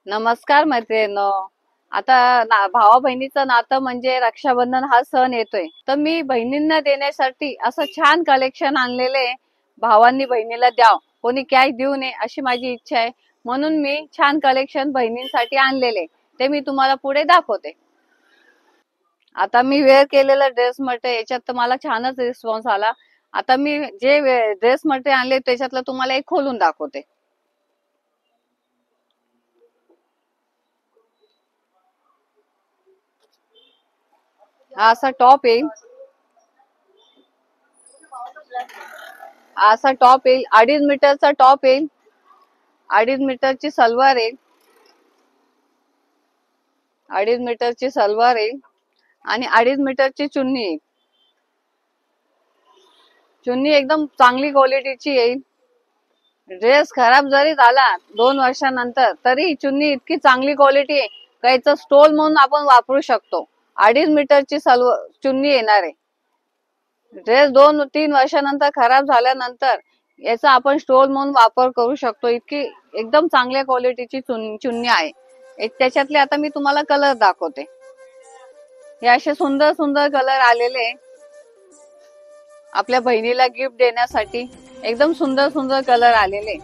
नमस्कार मैत्रिणींनो. आता भावा बहिणीचं नातं म्हणजे रक्षाबंधन हा सण येतोय, तर मी बहिणींना देण्यासाठी असं छान कलेक्शन आणलेले. भावांनी बहिणीला द्याव, कोणी कॅश देऊ नये अशी माझी इच्छा आहे, म्हणून मी छान कलेक्शन बहिणींसाठी आणलेले, ते मी तुम्हाला पुढे दाखवते. आता मी वेअर केलेला ड्रेस मटेरियल याच्यात तर मला छानच रिस्पॉन्स आला. आता मी जे ड्रेस मटेरियल आणले त्याच्यातलं तुम्हाला एक खोलून दाखवते. हा असा टॉप येईल, असा टॉप येईल, 2.5 मीटरचा टॉप येईल, 2.5 मीटरची सलवार येईल, 2.5 मीटरची सलवार येईल आणि 2.5 मीटरची चुन्नी येईल. चुन्नी एकदम चांगली क्वालिटीची येईल. ड्रेस खराब जरी झाला 2 वर्षानंतर तरी चुन्नी इतकी चांगली क्वालिटी आहे, कायचं स्टोल म्हणून आपण वापरू शकतो. 2.5 मीटरची सलवार चुन्नी येणार आहे. ड्रेस 2-3 वर्षानंतर खराब झाल्यानंतर याचा आपण स्टोल म्हणून वापर करू शकतो. इतकी एकदम चांगल्या क्वालिटीची चुन्नी आहे. त्याच्यातले आता मी तुम्हाला कलर दाखवते. हे असे सुंदर सुंदर कलर आलेले आपल्या बहिणीला गिफ्ट देण्यासाठी. एकदम सुंदर सुंदर कलर आलेले.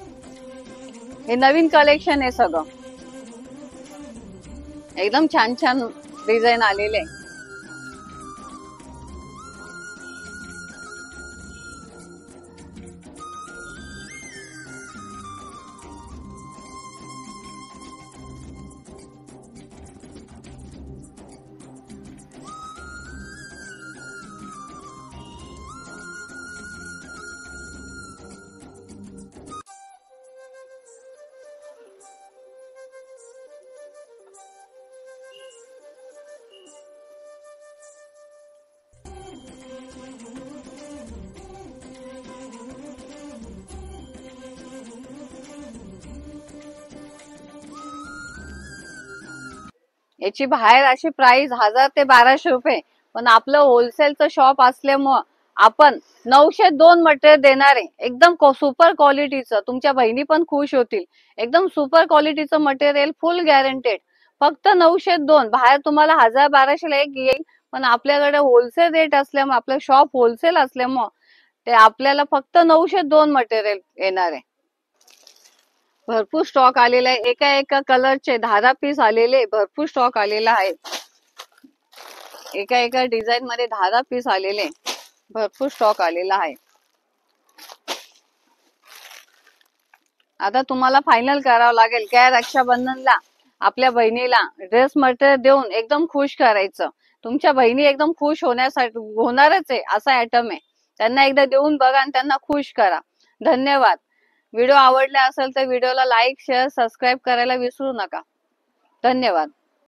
हे नवीन कलेक्शन आहे सगळं. एकदम छान छान डिझाईन आलेले. याची बाहेर अशी प्राइस 1000 ते 1200 रुपये, पण आपलं होलसेलचं शॉप असल्यामुळं आपण 902 मटेरियल देणार आहे. एकदम सुपर क्वालिटीचं, तुमच्या बहिणी पण खुश होतील. एकदम सुपर क्वालिटीचं मटेरियल, फुल गॅरंटेड. फक्त 902. बाहेर तुम्हाला 1000-1200 ला एक येईल, पण आपल्याकडे होलसेल रेट असल्यामुळे, आपलं शॉप होलसेल असल्यामुळे ते आपल्याला फक्त 902 मटेरियल येणार आहे. भरपूर स्टॉक आलेला आहे. एका एका कलरचे 10 पीस आलेले, भरपूर स्टॉक आलेला आहे. एका एका डिझाईन मध्ये 10 पीस आलेले, भरपूर स्टॉक आलेला आहे. आता तुम्हाला फायनल करावं लागेल काय रक्षाबंधनला आपल्या बहिणीला ड्रेस मटेरियल देऊन एकदम खुश करायचं. तुमच्या बहिणी एकदम खुश होण्यासाठी होणारच आहे असा आयटम आहे. त्यांना एकदा देऊन बघा आणि त्यांना खुश करा. धन्यवाद. व्हिडिओ आवडला असेल तर व्हिडिओला लाईक, शेअर, सबस्क्राईब करायला विसरू नका. धन्यवाद.